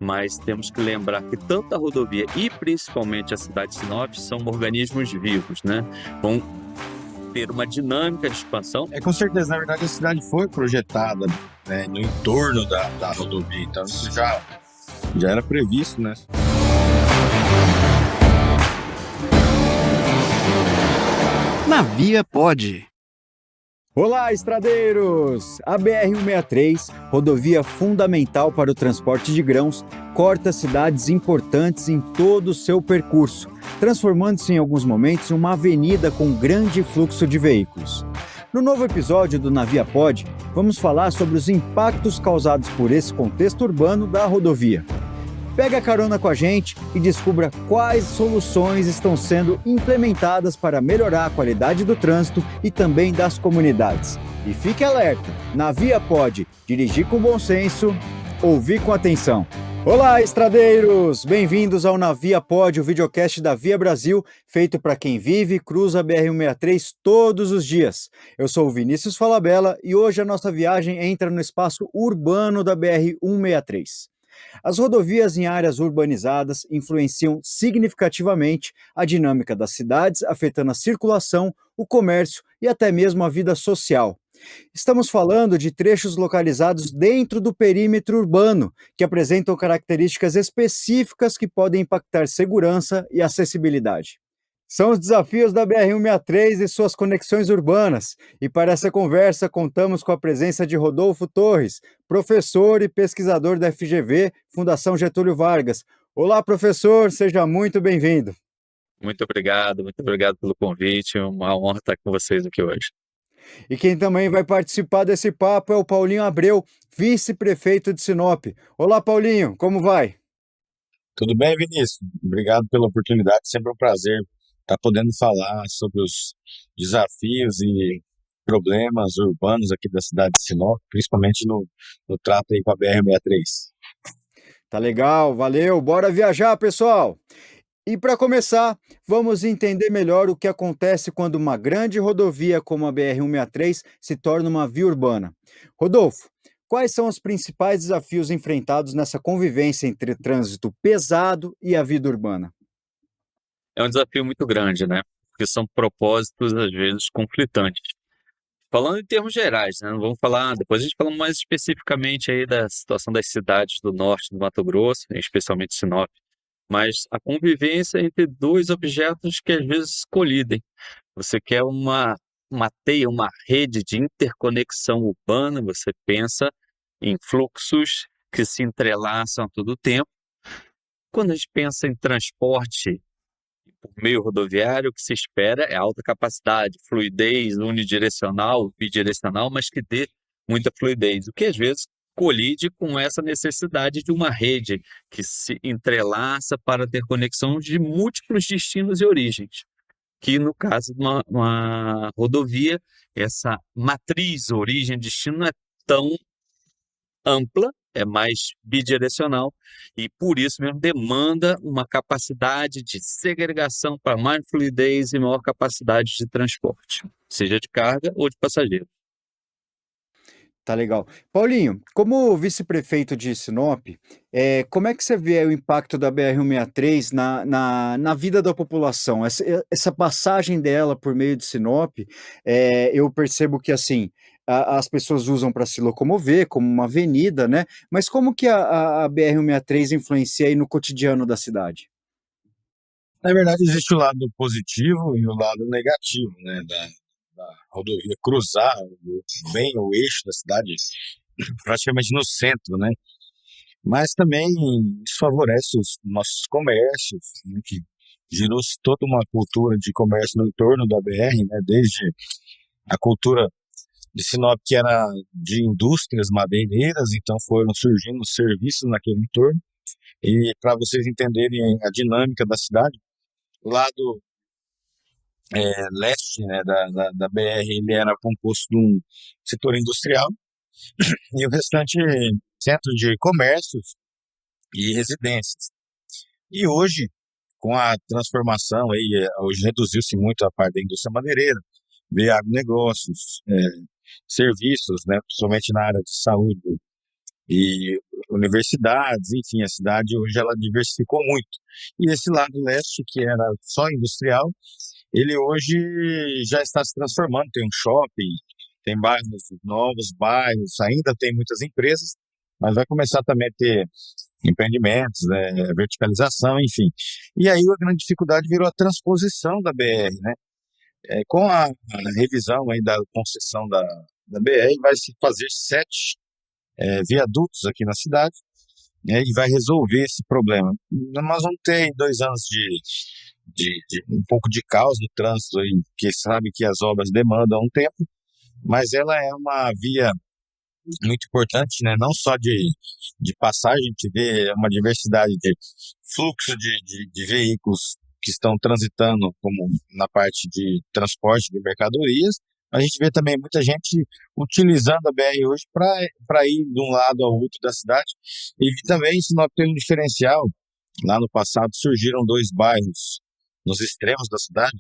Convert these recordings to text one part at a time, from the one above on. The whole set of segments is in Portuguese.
mas temos que lembrar que tanto a rodovia e principalmente a cidade de Sinop são organismos vivos, né? Vão ter uma dinâmica de expansão. Com certeza, na verdade, a cidade foi projetada, né, no entorno da rodovia, então isso já era previsto, né? Na Via Pod. Olá, estradeiros! A BR-163, rodovia fundamental para o transporte de grãos, corta cidades importantes em todo o seu percurso, transformando-se em alguns momentos em uma avenida com grande fluxo de veículos. No novo episódio do Na Via Pod, vamos falar sobre os impactos causados por esse contexto urbano da rodovia. Pega carona com a gente e descubra quais soluções estão sendo implementadas para melhorar a qualidade do trânsito e também das comunidades. E fique alerta, na Via Pod, dirigir com bom senso, ouvir com atenção. Olá, estradeiros! Bem-vindos ao Na Via Pod, o videocast da Via Brasil, feito para quem vive e cruza a BR-163 todos os dias. Eu sou o Vinícius Falabella e hoje a nossa viagem entra no espaço urbano da BR-163. As rodovias em áreas urbanizadas influenciam significativamente a dinâmica das cidades, afetando a circulação, o comércio e até mesmo a vida social. Estamos falando de trechos localizados dentro do perímetro urbano, que apresentam características específicas que podem impactar segurança e acessibilidade. São os desafios da BR-163 e suas conexões urbanas. E para essa conversa, contamos com a presença de Rodolfo Torres, professor e pesquisador da FGV, Fundação Getúlio Vargas. Olá, professor, seja muito bem-vindo. Muito obrigado pelo convite, uma honra estar com vocês aqui hoje. E quem também vai participar desse papo é o Paulinho Abreu, vice-prefeito de Sinop. Olá, Paulinho, como vai? Tudo bem, Vinícius? Obrigado pela oportunidade, sempre um prazer estar podendo falar sobre os desafios e problemas urbanos aqui da cidade de Sinop, principalmente no trato aí com a BR-163. Tá legal, valeu, bora viajar, pessoal! E para começar, vamos entender melhor o que acontece quando uma grande rodovia como a BR-163 se torna uma via urbana. Rodolfo, quais são os principais desafios enfrentados nessa convivência entre trânsito pesado e a vida urbana? É um desafio muito grande, né? Porque são propósitos, às vezes, conflitantes. Falando em termos gerais, né? Não vamos falar, depois a gente fala mais especificamente aí da situação das cidades do norte do Mato Grosso, especialmente Sinop. Mas a convivência entre dois objetos que às vezes colidem. Você quer uma teia, uma rede de interconexão urbana, você pensa em fluxos que se entrelaçam a todo tempo. Quando a gente pensa em transporte por meio rodoviário, o que se espera é alta capacidade, fluidez unidirecional, bidirecional, mas que dê muita fluidez, o que às vezes colide com essa necessidade de uma rede que se entrelaça para ter conexão de múltiplos destinos e origens, que no caso de uma rodovia, essa matriz origem-destino não é tão ampla, é mais bidirecional e por isso mesmo demanda uma capacidade de segregação para mais fluidez e maior capacidade de transporte, seja de carga ou de passageiro. Tá legal. Paulinho, como vice-prefeito de Sinop, como é que você vê o impacto da BR-163 na vida da população? Essa passagem dela por meio de Sinop, eu percebo que assim, as pessoas usam para se locomover como uma avenida, né? Mas como que a BR-163 influencia aí no cotidiano da cidade? Na verdade, existe o lado positivo e o lado negativo, né, da rodovia cruzar bem o eixo da cidade, praticamente no centro, né? Mas também isso favorece os nossos comércios, né, que gerou-se toda uma cultura de comércio no entorno da BR, né, desde a cultura de Sinop, que era de indústrias madeireiras, então foram surgindo serviços naquele entorno. E para vocês entenderem a dinâmica da cidade, o lado leste, né, da BR, ele era composto de um setor industrial e o restante centro de comércios e residências. E hoje, com a transformação, aí, hoje reduziu-se muito a parte da indústria madeireira, veio agronegócios, serviços, né, principalmente na área de saúde e universidades, enfim, a cidade hoje ela diversificou muito. E esse lado leste, que era só industrial, ele hoje já está se transformando, tem um shopping, tem bairros novos, bairros, ainda tem muitas empresas, mas vai começar também a ter empreendimentos, né, verticalização, enfim. E aí a grande dificuldade virou a transposição da BR, né? Com a revisão aí da concessão da BR, vai se fazer 7 viadutos aqui na cidade, né, e vai resolver esse problema. Nós vamos ter aí 2 anos de um pouco de caos no trânsito, aí, que sabe que as obras demandam um tempo, mas ela é uma via muito importante, né? Não só de passagem, a gente vê uma diversidade de fluxo de veículos que estão transitando, como na parte de transporte de mercadorias. A gente vê também muita gente utilizando a BR hoje para ir de um lado ao outro da cidade. E também Sinop tem um diferencial. Lá no passado surgiram 2 bairros nos extremos da cidade,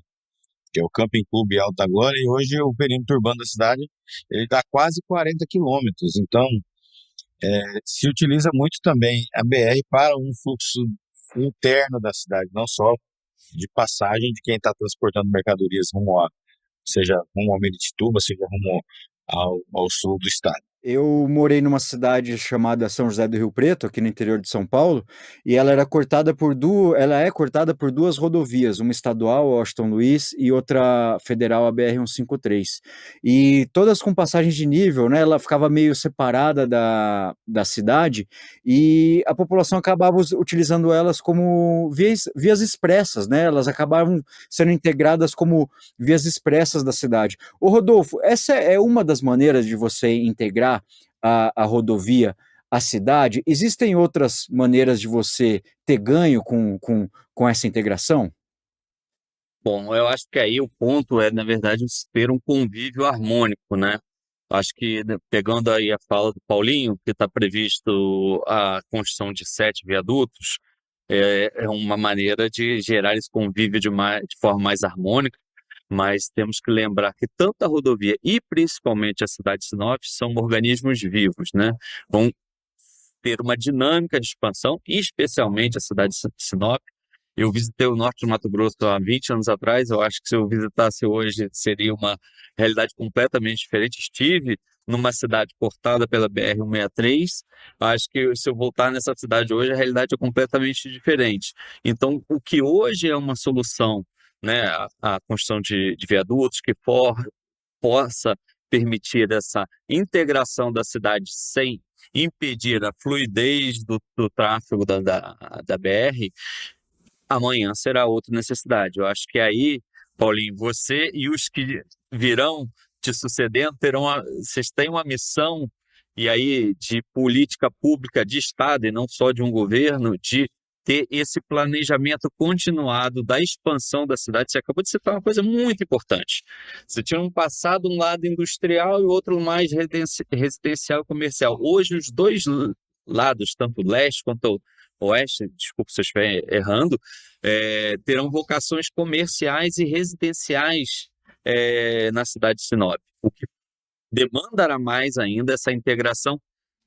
que é o Camping Clube e Alta Glória, e hoje o perímetro urbano da cidade ele dá quase 40 quilômetros. Então, se utiliza muito também a BR para um fluxo interno da cidade, não só de passagem de quem está transportando mercadorias seja rumo ao Miritituba, seja rumo ao sul do estado. Eu morei numa cidade chamada São José do Rio Preto, aqui no interior de São Paulo, e ela é cortada por 2 rodovias, uma estadual, a Washington Luiz, e outra federal, a BR-153. E todas com passagens de nível, né? Ela ficava meio separada da cidade, e a população acabava utilizando elas como vias expressas, né? Elas acabavam sendo integradas como vias expressas da cidade. Ô Rodolfo, essa é uma das maneiras de você integrar a rodovia à cidade? Existem outras maneiras de você ter ganho com essa integração? Bom, eu acho que aí o ponto é, na verdade, ter um convívio harmônico, né? Acho que, né, pegando aí a fala do Paulinho, que está previsto a construção de 7 viadutos, é uma maneira de gerar esse convívio de forma mais harmônica, mas temos que lembrar que tanto a rodovia e principalmente a cidade de Sinop são organismos vivos, né? Vão ter uma dinâmica de expansão, e especialmente a cidade de Sinop. Eu visitei o norte do Mato Grosso há 20 anos atrás, eu acho que se eu visitasse hoje seria uma realidade completamente diferente. Estive numa cidade cortada pela BR-163, acho que se eu voltar nessa cidade hoje, a realidade é completamente diferente. Então, o que hoje é uma solução, né, a construção de viadutos que possa permitir essa integração da cidade sem impedir a fluidez do tráfego da BR, amanhã será outra necessidade. Eu acho que aí, Paulinho, você e os que virão te sucedendo vocês têm uma missão e aí de política pública de Estado e não só de um governo, de ter esse planejamento continuado da expansão da cidade. Você acabou de citar uma coisa muito importante. Você tinha um passado, um lado industrial e outro mais residencial e comercial. Hoje, os dois lados, tanto o leste quanto o oeste, desculpa se eu estiver errando, terão vocações comerciais e residenciais na cidade de Sinop, o que demandará mais ainda essa integração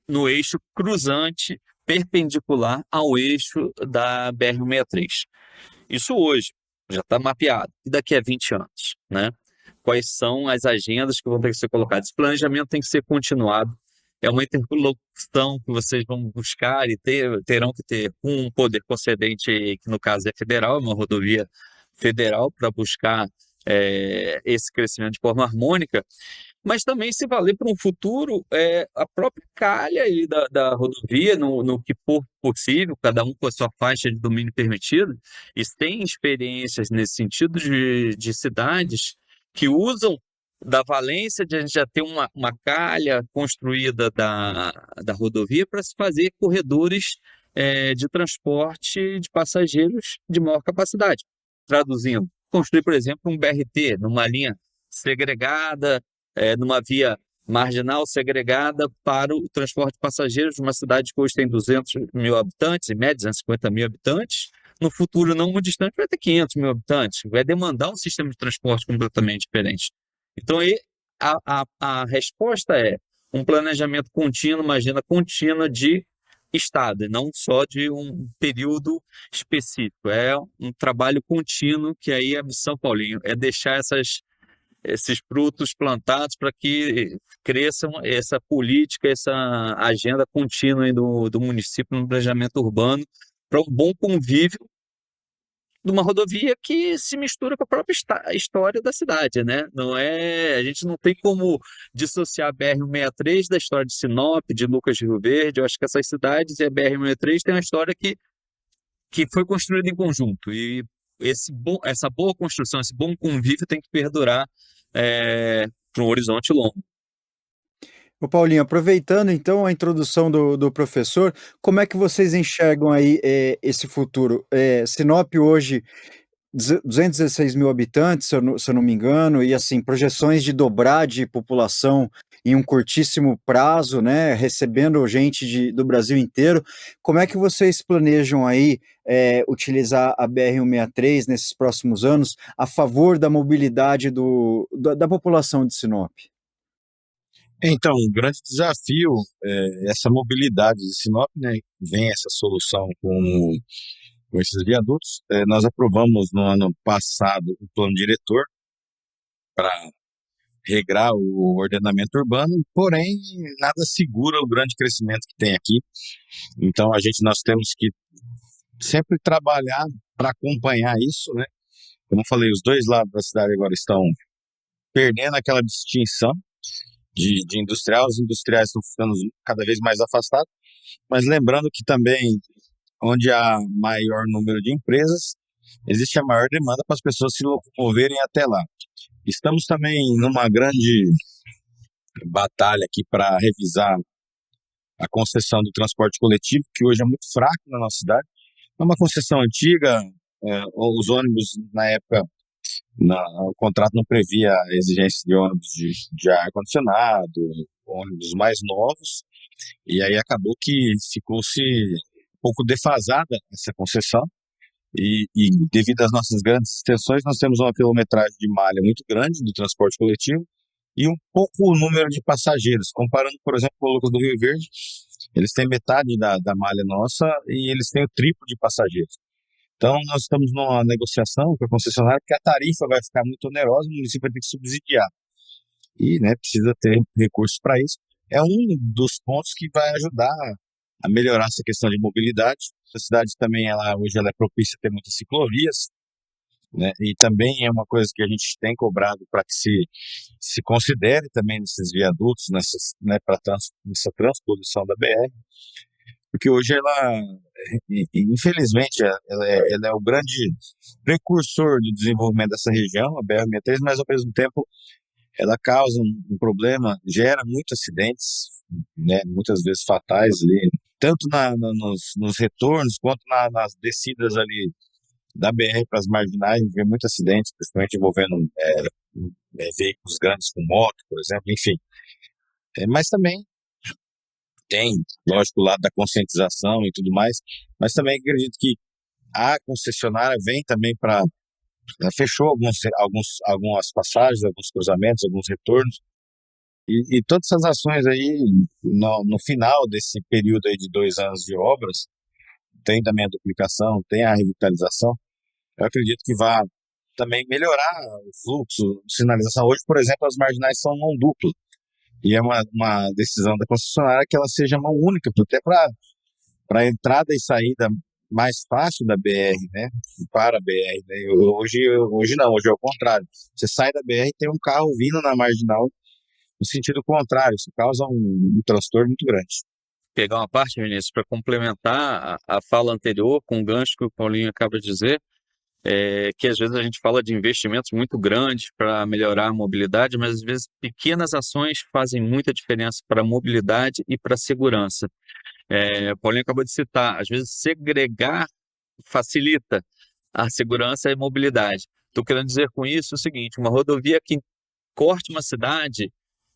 no eixo cruzante perpendicular ao eixo da BR-163. Isso hoje já está mapeado. E daqui a 20 anos, né? Quais são as agendas que vão ter que ser colocadas? Esse planejamento tem que ser continuado. É uma interlocução que vocês vão buscar e terão que ter um poder concedente, que no caso é federal, é uma rodovia federal, para buscar esse crescimento de forma harmônica, mas também se valer para um futuro a própria calha aí da rodovia, no que for possível, cada um com a sua faixa de domínio permitido. E tem experiências nesse sentido de cidades que usam da valência de a gente já ter uma calha construída da rodovia para se fazer corredores de transporte de passageiros de maior capacidade. Traduzindo, construir, por exemplo, um BRT numa linha segregada, numa via marginal segregada para o transporte de passageiros de uma cidade que hoje tem 200 mil habitantes, em média 250 mil habitantes. No futuro não muito distante vai ter 500 mil habitantes, vai demandar um sistema de transporte completamente diferente. Então, a resposta é um planejamento contínuo, uma agenda contínua de Estado, e não só de um período específico. É um trabalho contínuo, que aí a missão, Paulinho, é deixar esses frutos plantados para que cresçam essa política, essa agenda contínua aí do município no planejamento urbano, para um bom convívio de uma rodovia que se mistura com a própria história da cidade, né? Não é, a gente não tem como dissociar a BR-163 da história de Sinop, de Lucas de Rio Verde. Eu acho que essas cidades e a BR-163 tem uma história que foi construída em conjunto, e essa boa construção, esse bom convívio tem que perdurar para um horizonte longo. Ô Paulinho, aproveitando então a introdução do professor, como é que vocês enxergam aí esse futuro? Sinop hoje, 216 mil habitantes, se eu não me engano, e assim, projeções de dobrar de população em um curtíssimo prazo, né, recebendo gente do Brasil inteiro. Como é que vocês planejam aí utilizar a BR-163 nesses próximos anos a favor da mobilidade da população de Sinop? Então, o grande desafio é essa mobilidade de Sinop, né? Vem essa solução com esses viadutos. Nós aprovamos no ano passado o plano diretor para regrar o ordenamento urbano, porém nada segura o grande crescimento que tem aqui. Então nós temos que sempre trabalhar para acompanhar isso, né? Como eu falei, os dois lados da cidade agora estão perdendo aquela distinção de industrial, os industriais estão ficando cada vez mais afastados, mas lembrando que também, onde há maior número de empresas, existe a maior demanda para as pessoas se locomoverem até lá. Estamos também numa grande batalha aqui para revisar a concessão do transporte coletivo, que hoje é muito fraco na nossa cidade. É uma concessão antiga, os ônibus, na época, o contrato não previa a exigência de ônibus de ar-condicionado, ônibus mais novos, e aí acabou que ficou-se um pouco defasada essa concessão, e devido às nossas grandes extensões, nós temos uma quilometragem de malha muito grande do transporte coletivo e um pouco o número de passageiros. Comparando, por exemplo, com o Lucas do Rio Verde, eles têm metade da malha nossa e eles têm o triplo de passageiros. Então, nós estamos numa negociação com a concessionária, porque a tarifa vai ficar muito onerosa, o município vai ter que subsidiar. E, né, precisa ter recursos para isso. É um dos pontos que vai ajudar a melhorar essa questão de mobilidade. A cidade também, hoje ela é propícia a ter muitas ciclovias, né, e também é uma coisa que a gente tem cobrado para que se considere também nesses viadutos, né, para essa transposição da BR. Porque hoje infelizmente, ela é o grande precursor do desenvolvimento dessa região, a BR-63, mas ao mesmo tempo ela causa um problema, gera muitos acidentes, né, muitas vezes fatais ali, tanto nos retornos quanto nas descidas ali da BR para as marginais. A gente vê muitos acidentes, principalmente envolvendo veículos grandes com moto, por exemplo, enfim. Mas também tem, lógico, o lado da conscientização e tudo mais, mas também acredito que a concessionária vem também fechou algumas passagens, alguns cruzamentos, alguns retornos, e todas essas ações aí, no final desse período aí de 2 anos de obras, tem também a duplicação, tem a revitalização. Eu acredito que vai também melhorar o fluxo de sinalização. Hoje, por exemplo, as marginais são mão dupla, e é uma decisão da concessionária que ela seja mão única, até para entrada e saída mais fácil da BR, né, para a BR, né? Hoje não, hoje é o contrário. Você sai da BR e tem um carro vindo na marginal no sentido contrário, isso causa um transtorno muito grande. Pegar uma parte, Vinícius, para complementar a fala anterior, com o gancho que o Paulinho acaba de dizer, que às vezes a gente fala de investimentos muito grandes para melhorar a mobilidade, mas às vezes pequenas ações fazem muita diferença para a mobilidade e para a segurança. O Paulinho acabou de citar, às vezes segregar facilita a segurança e a mobilidade. Estou querendo dizer com isso o seguinte: uma rodovia que corte uma cidade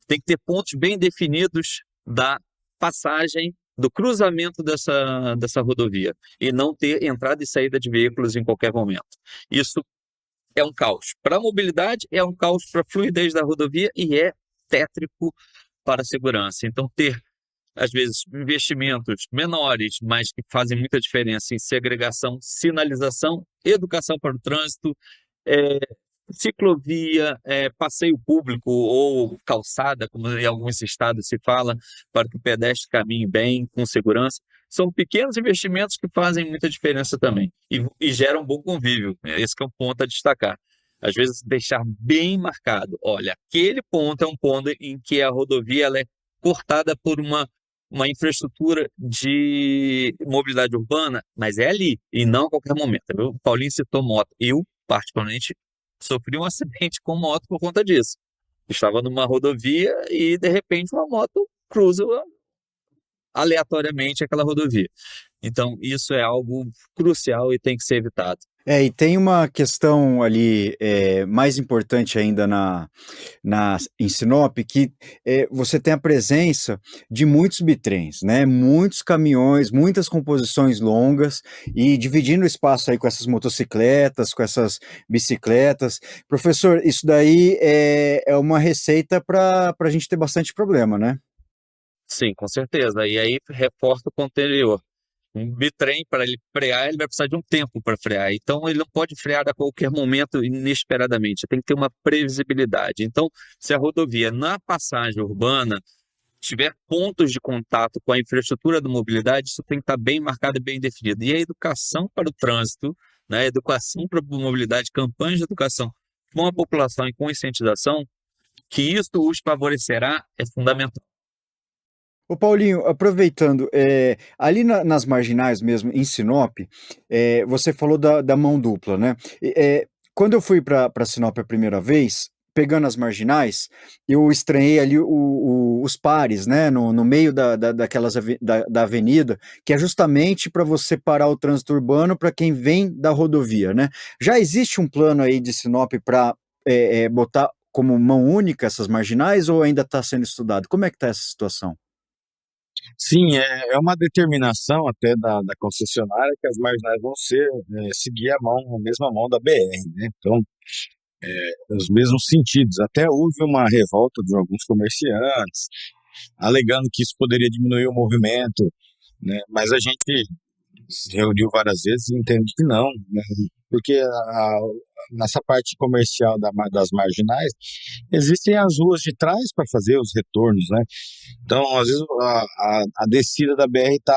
tem que ter pontos bem definidos da passagem, do cruzamento dessa rodovia, e não ter entrada e saída de veículos em qualquer momento. Isso é um caos para a mobilidade, é um caos para a fluidez da rodovia e é tétrico para a segurança. Então, ter, às vezes, investimentos menores, mas que fazem muita diferença em segregação, sinalização, educação para o trânsito, é, ciclovia, passeio público ou calçada, como em alguns estados se fala, para que o pedestre caminhe bem, com segurança. São pequenos investimentos que fazem muita diferença também e geram bom convívio. Esse que é um ponto a destacar. Às vezes, deixar bem marcado. Olha, aquele ponto é um ponto em que a rodovia ela é cortada por uma infraestrutura de mobilidade urbana, mas é ali, e não a qualquer momento. O Paulinho citou moto. Eu, particularmente, sofri um acidente com moto por conta disso. Estava numa rodovia e, de repente, uma moto cruza aleatoriamente aquela rodovia. Então, isso é algo crucial e tem que ser evitado. E tem uma questão ali mais importante ainda em Sinop, que você tem a presença de muitos bitrens, né? Muitos caminhões, muitas composições longas e dividindo o espaço aí com essas motocicletas, com essas bicicletas. Professor, isso daí é uma receita para a gente ter bastante problema, né? Sim, com certeza. E aí reforça o ponto anterior. Um bitrem, para ele frear, ele vai precisar de um tempo para frear. Então, ele não pode frear a qualquer momento inesperadamente. Tem que ter uma previsibilidade. Então, se a rodovia, na passagem urbana, tiver pontos de contato com a infraestrutura da mobilidade, isso tem que estar bem marcado e bem definido. E a educação para o trânsito, né, a educação para a mobilidade, campanhas de educação com a população e com conscientização, que isso os favorecerá, é fundamental. Ô Paulinho, aproveitando, ali nas marginais mesmo, em Sinop, você falou da mão dupla, né? Quando eu fui para Sinop a primeira vez, pegando as marginais, eu estranhei ali os pares, né? No meio da avenida, que é justamente para você parar o trânsito urbano para quem vem da rodovia, né? Já existe um plano aí de Sinop para botar como mão única essas marginais ou ainda está sendo estudado? Como é que está essa situação? Sim, é uma determinação até da concessionária que as marginais vão seguir a mesma mão da BR, né? Então, os mesmos sentidos. Até houve uma revolta de alguns comerciantes, alegando que isso poderia diminuir o movimento, né? Mas a gente se reuniu várias vezes e entende que não, né? Porque nessa parte comercial das marginais, existem as ruas de trás para fazer os retornos, né? Então, às vezes, a descida da BR está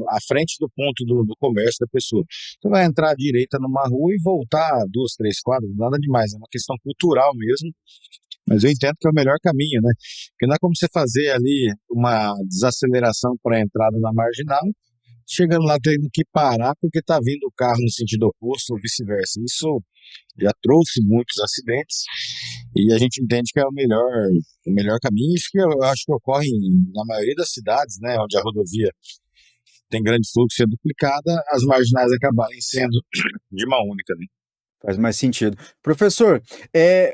à frente do ponto do comércio da pessoa. Você vai entrar à direita numa rua e voltar 2, 3 quadras, nada demais, é uma questão cultural mesmo, mas eu entendo que é o melhor caminho, né? Porque não é como você fazer ali uma desaceleração para a entrada na marginal, chegando lá tendo que parar porque está vindo o carro no sentido oposto ou vice-versa. Isso já trouxe muitos acidentes e a gente entende que é o melhor caminho. Isso que eu acho que ocorre na maioria das cidades, né, onde a rodovia tem grande fluxo e é duplicada, as marginais acabarem sendo de mão única, né? Faz mais sentido. Professor,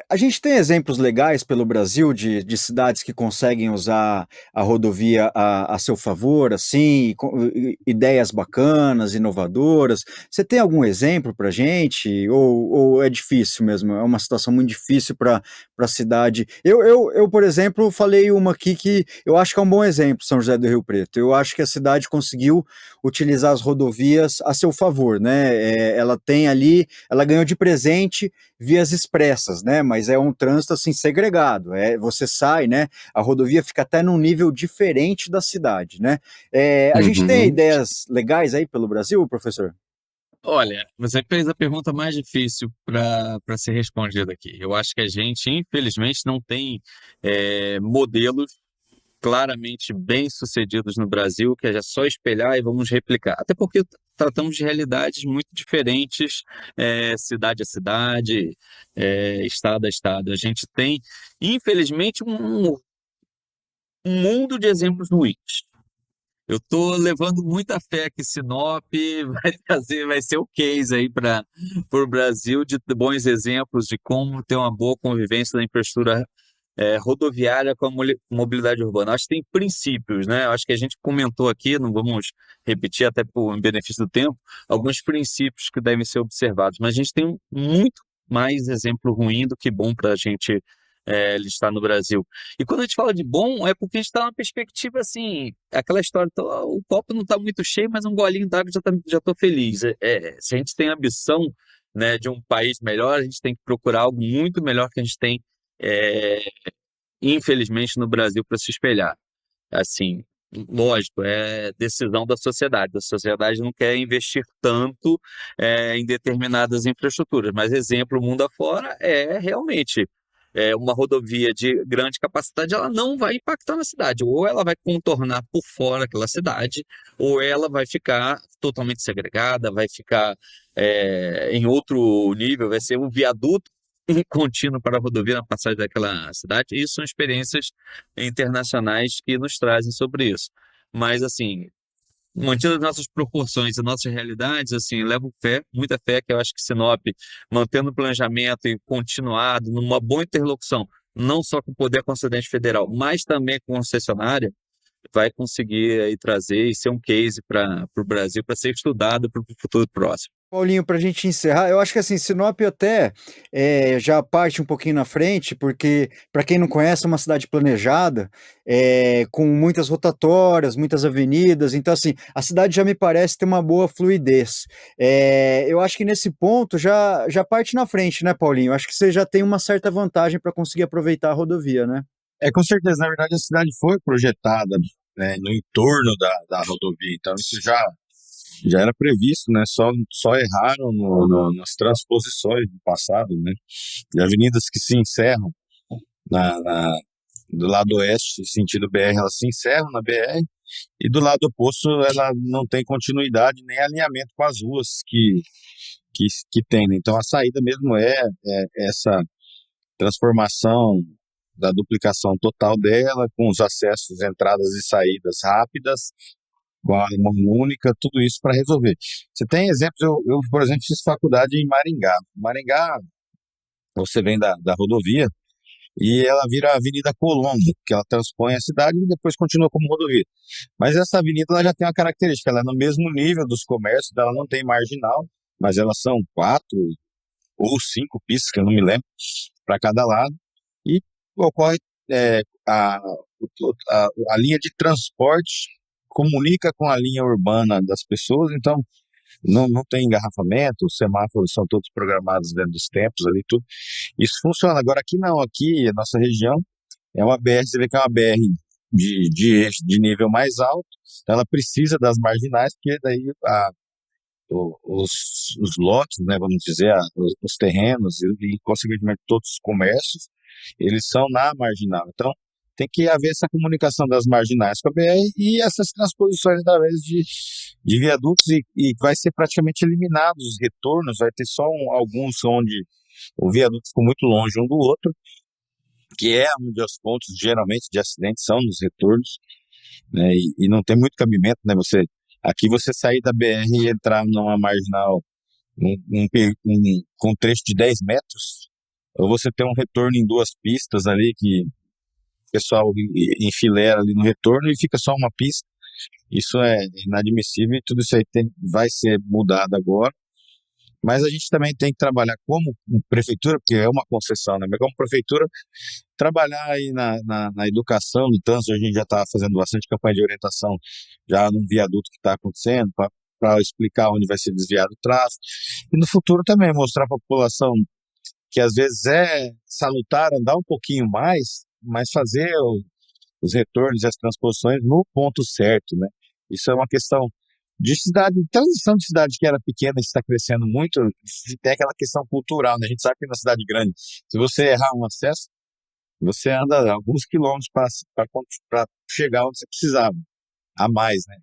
a gente tem exemplos legais pelo Brasil de cidades que conseguem usar a rodovia a seu favor, assim, ideias bacanas, inovadoras. Você tem algum exemplo para a gente? Ou é difícil mesmo? É uma situação muito difícil para a cidade? Eu, por exemplo, falei uma aqui que eu acho que é um bom exemplo, São José do Rio Preto. Eu acho que a cidade conseguiu utilizar as rodovias a seu favor, né? Ela tem ali, ela ganhou de presente vias expressas, né? Mas é um trânsito assim segregado. Você sai, né? A rodovia fica até num nível diferente da cidade, né? A gente tem ideias legais aí pelo Brasil, professor? Olha, você fez a pergunta mais difícil para ser respondida aqui. Eu acho que a gente, infelizmente, não tem modelos claramente bem-sucedidos no Brasil, que é só espelhar e vamos replicar. Até porque tratamos de realidades muito diferentes, cidade a cidade, estado a estado. A gente tem, infelizmente, um mundo de exemplos ruins. Eu estou levando muita fé que Sinop vai ser o case aí para o Brasil de bons exemplos de como ter uma boa convivência da infraestrutura rodoviária com a mobilidade urbana. Acho que tem princípios, né? Acho que a gente comentou aqui, não vamos repetir até por benefício do tempo, alguns princípios que devem ser observados, mas a gente tem muito mais exemplo ruim do que bom para a gente ele está no Brasil. E quando a gente fala de bom, é porque a gente está numa perspectiva assim, aquela história, o copo não está muito cheio, mas um golinho d'água já estou feliz. Se a gente tem a ambição, né, de um país melhor, a gente tem que procurar algo muito melhor que a gente tem, é, infelizmente, no Brasil para se espelhar. Assim, lógico, é decisão da sociedade. A sociedade não quer investir tanto em determinadas infraestruturas, mas exemplo, mundo afora, realmente uma rodovia de grande capacidade, ela não vai impactar na cidade. Ou ela vai contornar por fora aquela cidade, ou ela vai ficar totalmente segregada, vai ficar em outro nível, vai ser um viaduto contínuo para a rodovia na passagem daquela cidade. Isso são experiências internacionais que nos trazem sobre isso. Mas, assim, mantido as nossas proporções e nossas realidades, assim, levo fé, muita fé, que eu acho que Sinop, mantendo o planejamento e continuado, numa boa interlocução, não só com o poder concedente federal, mas também com a concessionária, vai conseguir aí trazer e ser um case para o Brasil, para ser estudado para o futuro próximo. Paulinho, para a gente encerrar, eu acho que assim, Sinop até já parte um pouquinho na frente, porque, para quem não conhece, é uma cidade planejada, com muitas rotatórias, muitas avenidas, então assim, a cidade já me parece ter uma boa fluidez. Eu acho que nesse ponto já parte na frente, né, Paulinho? Eu acho que você já tem uma certa vantagem para conseguir aproveitar a rodovia, né? Com certeza, na verdade, a cidade foi projetada, né, no entorno da rodovia, então isso já era previsto, né? Só erraram nas transposições do passado, né? De avenidas que se encerram do lado oeste, sentido BR, elas se encerram na BR, e do lado oposto ela não tem continuidade nem alinhamento com as ruas que tem, né? Então a saída mesmo é essa transformação da duplicação total dela, com os acessos, entradas e saídas rápidas, com a mão única, tudo isso para resolver. Você tem exemplos, eu, por exemplo, fiz faculdade em Maringá. Maringá, você vem da rodovia e ela vira a Avenida Colombo, que ela transpõe a cidade e depois continua como rodovia. Mas essa avenida ela já tem uma característica, ela é no mesmo nível dos comércios, ela não tem marginal, mas elas são 4 ou 5 pistas, que eu não me lembro, para cada lado, e ocorre a linha de transporte comunica com a linha urbana das pessoas, então não tem engarrafamento, os semáforos são todos programados dentro dos tempos ali, tudo. Isso funciona. Agora aqui não, aqui a nossa região é uma BR, você vê que é uma BR de nível mais alto, então ela precisa das marginais, porque daí os lotes, né, vamos dizer, os terrenos e, consequentemente, todos os comércios, eles são na marginal. Então, tem que haver essa comunicação das marginais com a BR e essas transposições através de viadutos e vai ser praticamente eliminados os retornos, vai ter só alguns onde o viaduto ficou muito longe um do outro, que é onde os pontos geralmente de acidentes são nos retornos, né, e não tem muito cabimento, né, aqui você sair da BR e entrar numa marginal com um trecho de 10 metros, ou você ter um retorno em 2 pistas ali, que o pessoal enfileira ali no retorno e fica só uma pista. Isso é inadmissível e tudo isso aí vai ser mudado agora. Mas a gente também tem que trabalhar como prefeitura, porque é uma concessão, né? Mas como prefeitura, trabalhar aí na educação, no trânsito. A gente já está fazendo bastante campanha de orientação já num viaduto que está acontecendo, para explicar onde vai ser desviado o tráfego. E no futuro também mostrar para a população que às vezes é salutar andar um pouquinho mais, mas fazer os retornos e as transposições no ponto certo, né? Isso é uma questão de cidade, transição de cidade que era pequena e está crescendo muito, tem aquela questão cultural, né? A gente sabe que na cidade grande, se você errar um acesso, você anda alguns quilômetros para chegar onde você precisava, a mais, né?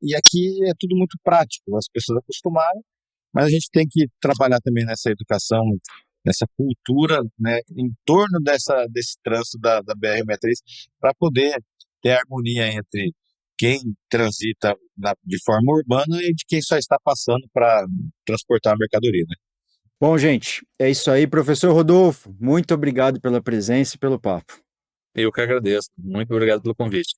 E aqui é tudo muito prático, as pessoas acostumaram, mas a gente tem que trabalhar também nessa educação, nessa cultura, né, em torno desse trânsito da BR-63, para poder ter harmonia entre quem transita de forma urbana e de quem só está passando para transportar a mercadoria, né? Bom, gente, é isso aí. Professor Rodolfo, muito obrigado pela presença e pelo papo. Eu que agradeço. Muito obrigado pelo convite.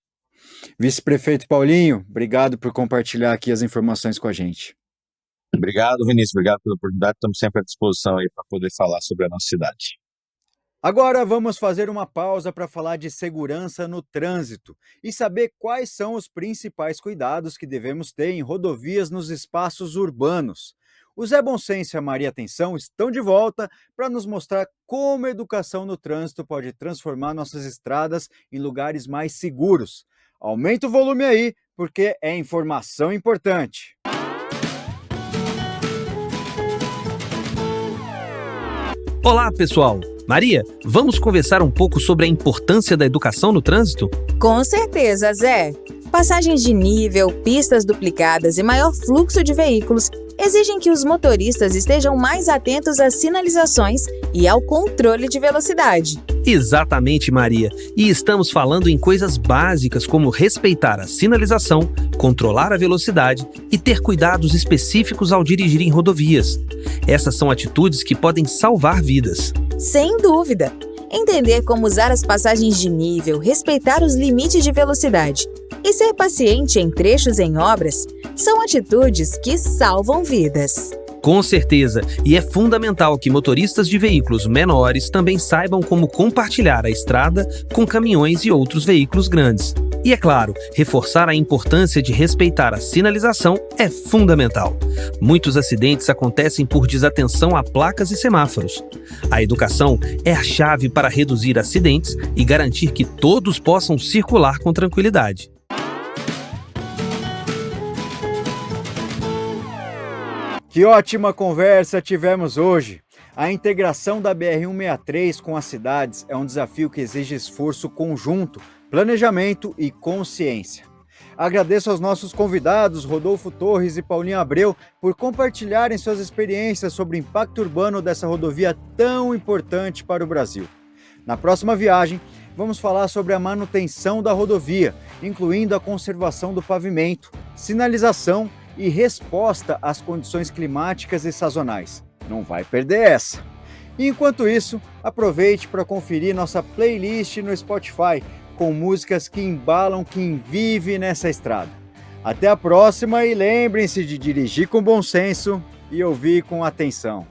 Vice-prefeito Paulinho, obrigado por compartilhar aqui as informações com a gente. Obrigado, Vinícius. Obrigado pela oportunidade. Estamos sempre à disposição aí para poder falar sobre a nossa cidade. Agora vamos fazer uma pausa para falar de segurança no trânsito e saber quais são os principais cuidados que devemos ter em rodovias nos espaços urbanos. O Zé Bom Senso e a Maria Atenção estão de volta para nos mostrar como a educação no trânsito pode transformar nossas estradas em lugares mais seguros. Aumenta o volume aí, porque é informação importante. Olá, pessoal! Maria, vamos conversar um pouco sobre a importância da educação no trânsito? Com certeza, Zé. Passagens de nível, pistas duplicadas e maior fluxo de veículos exigem que os motoristas estejam mais atentos às sinalizações e ao controle de velocidade. Exatamente, Maria. E estamos falando em coisas básicas como respeitar a sinalização, controlar a velocidade e ter cuidados específicos ao dirigir em rodovias. Essas são atitudes que podem salvar vidas. Sem dúvida! Entender como usar as passagens de nível, respeitar os limites de velocidade e ser paciente em trechos em obras são atitudes que salvam vidas. Com certeza, e é fundamental que motoristas de veículos menores também saibam como compartilhar a estrada com caminhões e outros veículos grandes. E é claro, reforçar a importância de respeitar a sinalização é fundamental. Muitos acidentes acontecem por desatenção a placas e semáforos. A educação é a chave para reduzir acidentes e garantir que todos possam circular com tranquilidade. Que ótima conversa tivemos hoje! A integração da BR-163 com as cidades é um desafio que exige esforço conjunto, planejamento e consciência. Agradeço aos nossos convidados, Rodolfo Torres e Paulinho Abreu, por compartilharem suas experiências sobre o impacto urbano dessa rodovia tão importante para o Brasil. Na próxima viagem, vamos falar sobre a manutenção da rodovia, incluindo a conservação do pavimento, sinalização e resposta às condições climáticas e sazonais. Não vai perder essa! E enquanto isso, aproveite para conferir nossa playlist no Spotify, com músicas que embalam quem vive nessa estrada. Até a próxima e lembrem-se de dirigir com bom senso e ouvir com atenção.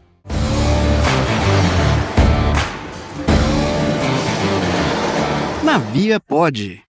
Na Via Pod.